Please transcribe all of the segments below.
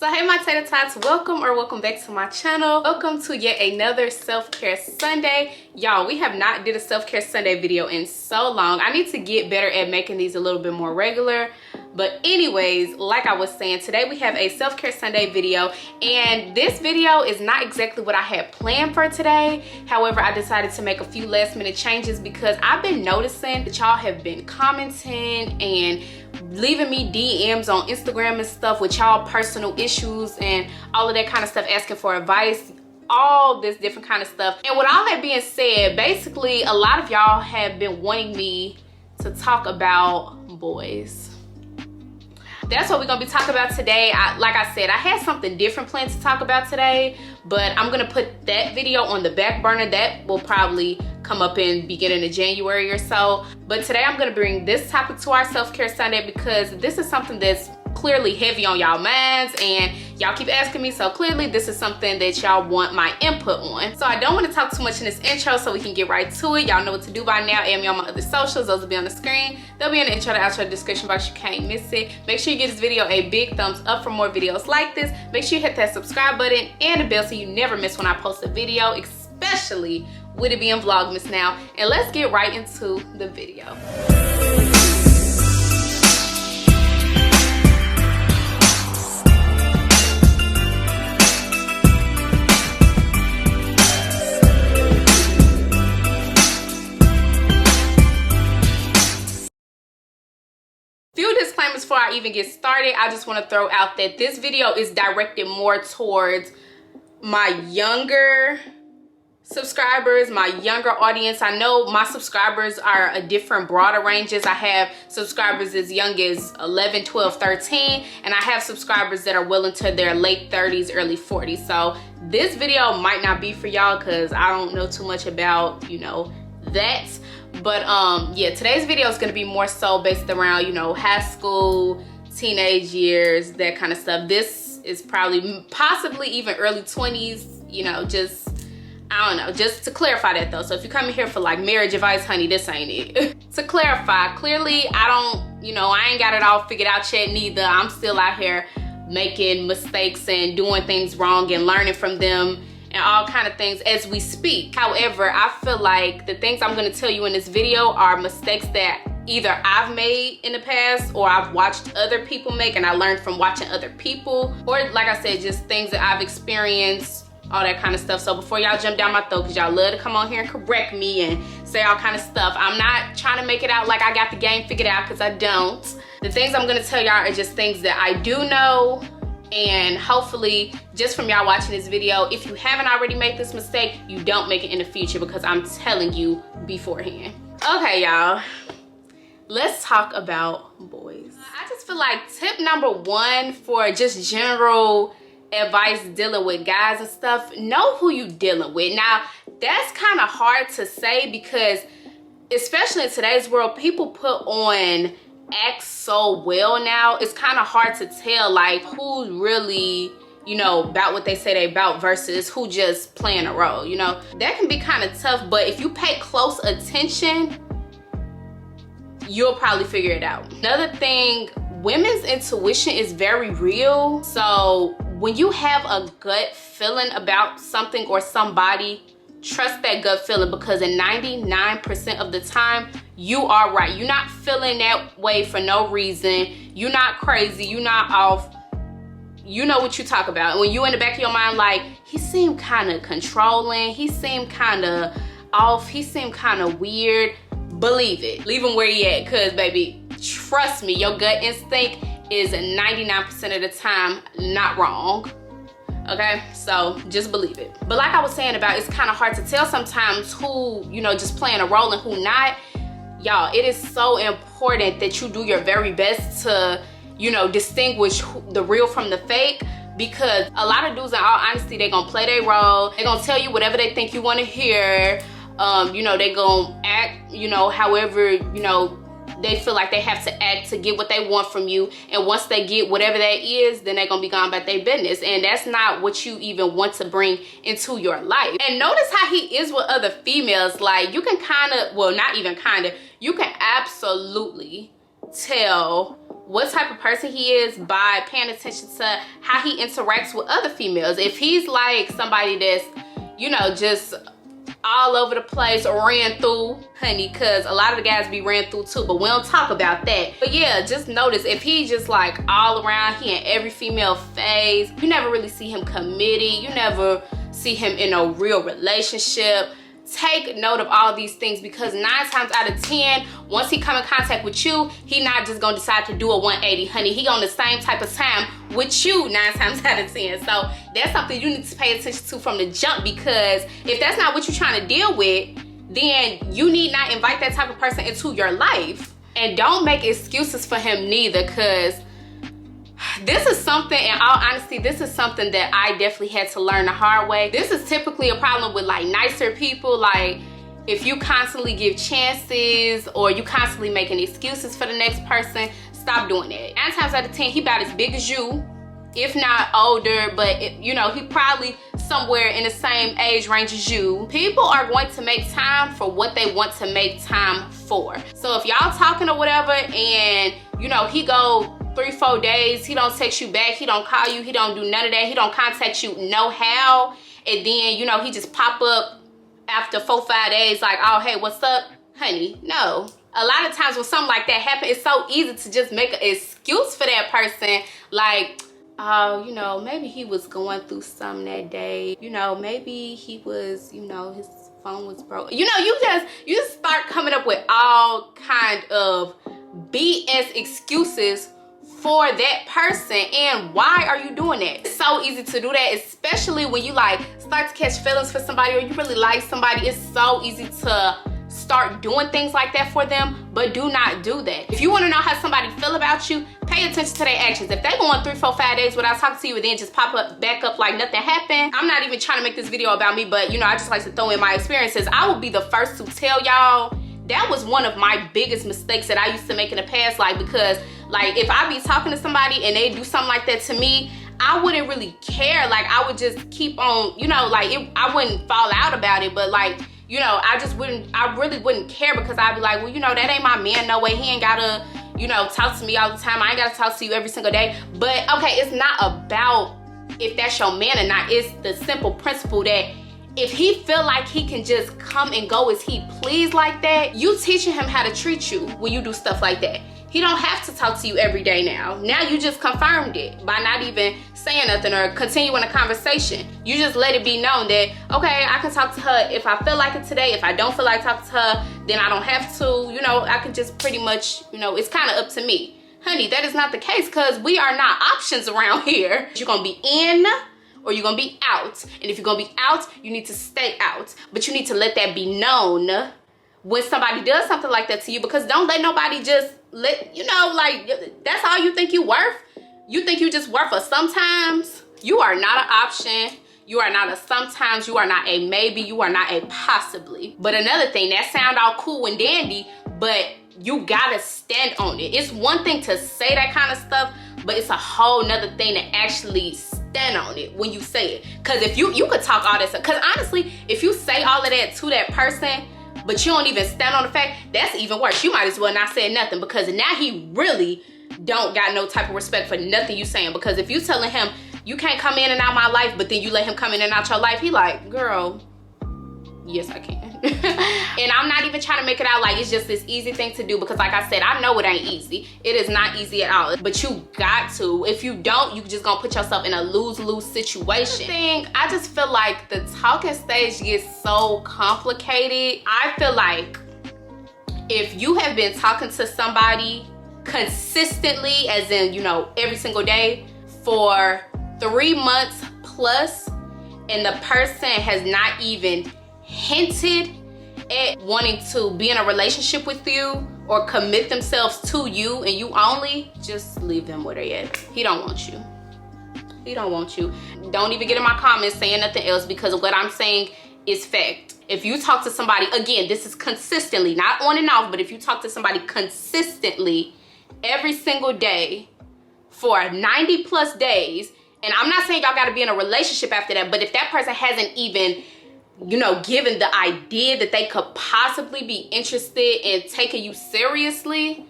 So hey my tater tots, welcome back to my channel. Welcome to yet another self-care Sunday. Y'all, we have not did a self-care Sunday video in so long. I need to get better at making these a little bit more regular. But anyways, like I was saying, today we have a self-care Sunday video, and this video is not exactly what I had planned for today. However, I decided to make a few last minute changes because I've been noticing that y'all have been commenting and leaving me DMs on Instagram and stuff with y'all personal issues and all of that kind of stuff, asking for advice, all this different kind of stuff. And with all that being said, basically a lot of y'all have been wanting me to talk about boys. That's what we're gonna be talking about today. Like I said, I had something different planned to talk about today, but I'm gonna put that video on the back burner. That will probably come up in beginning of January or so. But today I'm gonna bring this topic to our self-care Sunday because this is something that's clearly heavy on y'all minds and y'all keep asking me, so clearly this is something that y'all want my input on. So I don't want to talk too much in this intro so we can get right to it. Y'all know what to do by now. Add me on my other socials, those will be on the screen. They'll be in the intro to outro description box, you can't miss it. Make sure you give this video a big thumbs up for more videos like this. Make sure you hit that subscribe button and the bell so you never miss when I post a video, especially with it being Vlogmas now. And let's get right into the video. Few disclaimers before I even get started. I just want to throw out that this video is directed more towards my younger subscribers, my younger audience. I know my subscribers are a different broader ranges. I have subscribers as young as 11, 12, 13, and I have subscribers that are well into their late 30s, early 40s. So this video might not be for y'all because I don't know too much about, you know, that. But yeah, today's video is going to be more so based around, you know, high school, teenage years, that kind of stuff. This is probably possibly even early 20s, you know, just I don't know, just to clarify that though. So if you're coming here for like marriage advice, honey, this ain't it. To clarify, clearly I don't, you know, I ain't got it all figured out yet neither. I'm still out here making mistakes and doing things wrong and learning from them and all kind of things as we speak. However, I feel like the things I'm gonna tell you in this video are mistakes that either I've made in the past or I've watched other people make and I learned from watching other people, or like I said, just things that I've experienced, all that kind of stuff. So before y'all jump down my throat, because y'all love to come on here and correct me and say all kind of stuff, I'm not trying to make it out like I got the game figured out, because I don't. The things I'm gonna tell y'all are just things that I do know, and hopefully just from y'all watching this video, if you haven't already made this mistake, you don't make it in the future, because I'm telling you beforehand. Okay, y'all, let's talk about boys. I just feel like tip number one for just general advice dealing with guys and stuff, know who you dealing with. Now, that's kind of hard to say because especially in today's world, people put on act so well now. It's kind of hard to tell like who's really, you know, about what they say they about versus who just playing a role, you know. That can be kind of tough, but if you pay close attention, you'll probably figure it out. Another thing, women's intuition is very real. So when you have a gut feeling about something or somebody, trust that gut feeling, because in 99% of the time, you are right. You're not feeling that way for no reason. You're not crazy. You're not off. You know what you talk about. And when you in the back of your mind, like, he seemed kind of controlling. He seemed kind of off. He seemed kind of weird. Believe it. Leave him where he at, because, baby, trust me, your gut instinct is 99% of the time not wrong. Okay, so just believe it. But like I was saying about, it's kind of hard to tell sometimes who, you know, just playing a role and who not. Y'all, it is so important that you do your very best to, you know, distinguish the real from the fake, because a lot of dudes, in all honesty, they're gonna play their role. They're gonna tell you whatever they think you want to hear. You know, they're gonna act, you know, however, you know, they feel like they have to act to get what they want from you. And once they get whatever that is, then they're gonna be gone about their business. And that's not what you even want to bring into your life. And notice how he is with other females. Like, you can kind of, well, not even kind of, you can absolutely tell what type of person he is by paying attention to how he interacts with other females. If he's like somebody that's, you know, just all over the place or ran through, honey, because a lot of the guys be ran through too, but we don't talk about that. But yeah, just notice if he just like all around, he in every female phase, you never really see him committed, you never see him in a real relationship. Take note of all these things, because 9 times out of 10, once he come in contact with you, he not just gonna decide to do a 180, honey. He on the same type of time with you 9 times out of 10. So that's something you need to pay attention to from the jump, because if that's not what you're trying to deal with, then you need not invite that type of person into your life. And don't make excuses for him neither, because this is something, in all honesty, this is something that I definitely had to learn the hard way. This is typically a problem with like nicer people. Like if you constantly give chances or you constantly making excuses for the next person, stop doing that. 9 times out of 10, he about as big as you, if not older, but you know, he probably somewhere in the same age range as you. People are going to make time for what they want to make time for. So if y'all talking or whatever and you know, he go 3-4 days, he don't text you back, he don't call you, he don't do none of that, he don't contact you no how, and then you know, he just pop up after 4-5 days like, oh hey, what's up, honey? No. A lot of times when something like that happens, it's so easy to just make an excuse for that person, like, oh, you know, maybe he was going through something that day, you know, maybe he was, you know, his phone was broke, you know. You just start coming up with all kind of BS excuses for that person. And why are you doing that? It's so easy to do that, especially when you like start to catch feelings for somebody or you really like somebody. It's so easy to start doing things like that for them, but do not do that. If you want to know how somebody feel about you, pay attention to their actions. If they go on 3-4-5 days without talking to you and then just pop up back up like nothing happened, I'm not even trying to make this video about me, but you know, I just like to throw in my experiences. I will be the first to tell y'all that was one of my biggest mistakes that I used to make in the past. Like, because like if I be talking to somebody and they do something like that to me, I wouldn't really care. Like I would just keep on, you know, like I wouldn't fall out about it, but like, you know, I really wouldn't care, because I'd be like, well, you know, that ain't my man, no way. He ain't gotta, you know, talk to me all the time. I ain't gotta talk to you every single day. But okay, it's not about if that's your man or not. It's the simple principle that if he feel like he can just come and go as he please like that, you teaching him how to treat you when you do stuff like that. He don't have to talk to you every day now. Now you just confirmed it by not even saying nothing or continuing a conversation. You just let it be known that, okay, I can talk to her if I feel like it today. If I don't feel like talking to her, then I don't have to. You know, I can just pretty much, you know, it's kind of up to me. Honey, that is not the case, because we are not options around here. You're gonna be in or you're gonna be out. And if you're gonna be out, you need to stay out. But you need to let that be known when somebody does something like that to you, because don't let nobody just let, you know, like that's all you think you worth. You think you just worth a sometimes. You are not an option. You are not a sometimes. You are not a maybe. You are not a possibly. But another thing, that sound all cool and dandy, but you gotta stand on it. It's one thing to say that kind of stuff, but it's a whole nother thing to actually stand on it when you say it. Because if you could talk all that stuff, because honestly, if you say all of that to that person, but you don't even stand on the fact, that's even worse. You might as well not say nothing, because now he really don't got no type of respect for nothing you saying. Because if you telling him you can't come in and out my life, but then you let him come in and out your life, he like, girl, yes I can. And I'm not even trying to make it out like it's just this easy thing to do, because like I said, I know it ain't easy. It is not easy at all, but you got to. If you don't, you just gonna put yourself in a lose-lose situation. I just feel like the talking stage gets so complicated. I feel like if you have been talking to somebody consistently, as in, you know, every single day for 3 months plus, and the person has not even hinted at wanting to be in a relationship with you or commit themselves to you and you only, just leave them where they at. He don't want you. He don't want you. Don't even get in my comments saying nothing else, because what I'm saying is fact. If you talk to somebody, again, this is consistently, not on and off, but if you talk to somebody consistently every single day for 90 plus days, and I'm not saying y'all gotta be in a relationship after that, but if that person hasn't even, you know, given the idea that they could possibly be interested in taking you seriously,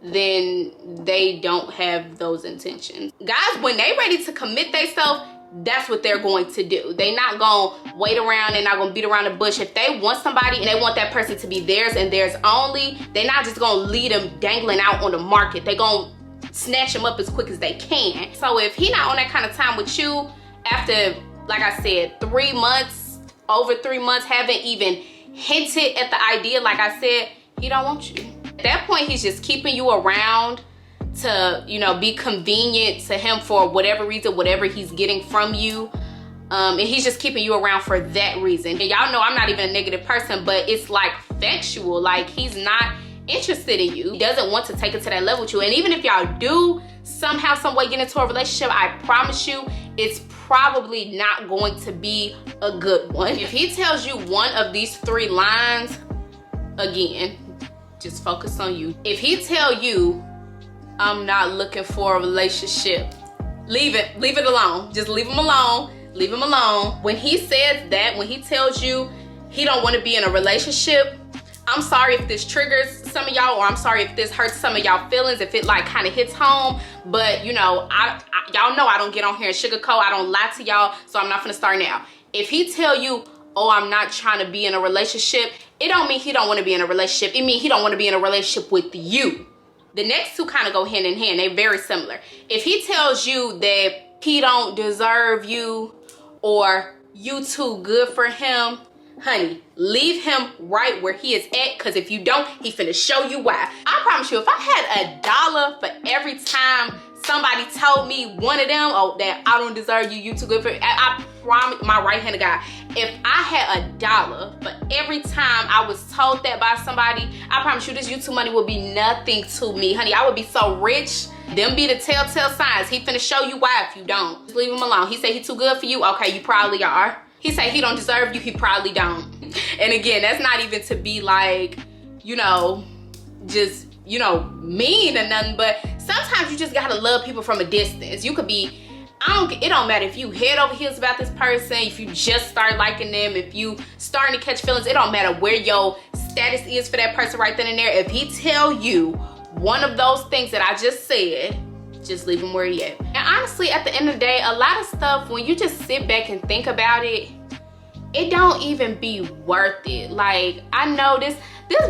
then they don't have those intentions. Guys, when they ready to commit themselves, that's what they're going to do. They not gonna wait around, they're not gonna beat around the bush. If they want somebody and they want that person to be theirs and theirs only, they're not just gonna leave them dangling out on the market. They gonna snatch them up as quick as they can. So if he not on that kind of time with you, after, like I said, 3 months, over 3 months, haven't even hinted at the idea, like I said, he don't want you. At that point, he's just keeping you around to, you know, be convenient to him for whatever reason, whatever he's getting from you. And he's just keeping you around for that reason. And y'all know I'm not even a negative person, but it's like factual. Like, he's not interested in you. He doesn't want to take it to that level with you. And even if y'all do somehow, some way get into a relationship, I promise you, it's probably not going to be a good one. If he tells you one of these 3 lines, again, just focus on you. If he tell you, I'm not looking for a relationship, leave it alone. Just leave him alone, leave him alone. When he says that, when he tells you he don't want to be in a relationship, I'm sorry if this triggers some of y'all, or I'm sorry if this hurts some of y'all feelings, if it like kind of hits home, but you know, y'all know I don't get on here and sugarcoat, I don't lie to y'all, so I'm not gonna start now. If he tell you, oh, I'm not trying to be in a relationship, it don't mean he don't want to be in a relationship. It means he don't want to be in a relationship with you. The next two kind of go hand in hand. They're very similar. If he tells you that he don't deserve you, or you too good for him, honey, leave him right where he is at, because if you don't, he finna show you why. I promise you, if I had $1 for every time somebody told me one of them, oh, that I don't deserve you, you too good for me, I promise, my right-handed guy, if I had $1 for every time I was told that by somebody, I promise you, this YouTube money would be nothing to me, honey. I would be so rich. Them be the telltale signs. He finna show you why if you don't. Just leave him alone. He say he too good for you, okay, you probably are. He say he don't deserve you, he probably don't. And again, that's not even to be like, you know, just, you know, mean or nothing, but sometimes you just gotta love people from a distance. You could be, it don't matter if you head over heels about this person, if you just start liking them, if you starting to catch feelings, it don't matter where your status is for that person right then and there. If he tell you one of those things that I just said, just leave him where he at. And honestly, at the end of the day, a lot of stuff, when you just sit back and think about it, it don't even be worth it. Like, I know this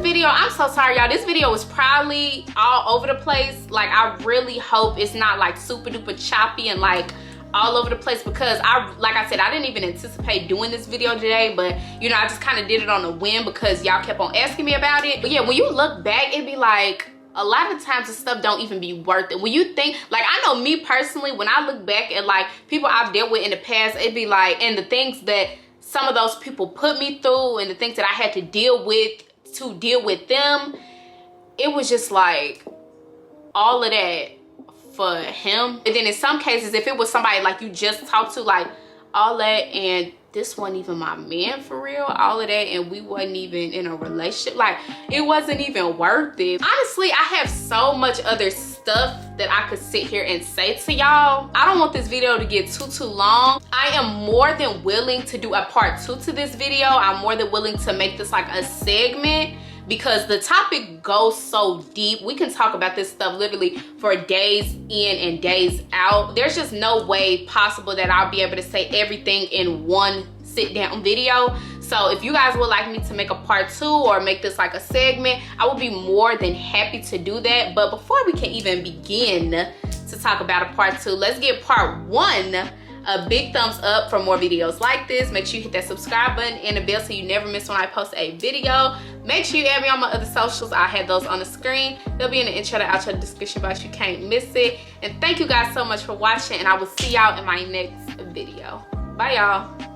video, I'm so sorry y'all, this video was probably all over the place. Like, I really hope it's not like super duper choppy and like all over the place, because like I said, I didn't even anticipate doing this video today, but you know, I just kind of did it on a whim because y'all kept on asking me about it. But yeah, when you look back, it'd be like, a lot of times the stuff don't even be worth it. When you think, like, I know me personally, when I look back at like people I've dealt with in the past, it'd be like, and the things that some of those people put me through and the things that I had to deal with them, it was just like all of that for him. And then in some cases, if it was somebody like you just talked to, like all that, and this wasn't even my man for real, all of that, and we wasn't even in a relationship, like it wasn't even worth it. Honestly, I have so much other stuff that I could sit here and say to y'all. I don't want this video to get too long. I am more than willing to do a part 2 to this video. I'm more than willing to make this like a segment, because the topic goes so deep. We can talk about this stuff literally for days in and days out. There's just no way possible that I'll be able to say everything in one sit down video. So if you guys would like me to make a part 2 or make this like a segment, I would be more than happy to do that. But before we can even begin to talk about a part 2, let's get part 1. A big thumbs up for more videos like this. Make sure you hit that subscribe button and the bell so you never miss when I post a video. Make sure you add me on my other socials. I have those on the screen. They'll be in the intro to outro description box. You can't miss it. And thank you guys so much for watching, and I will see y'all in my next video. Bye y'all.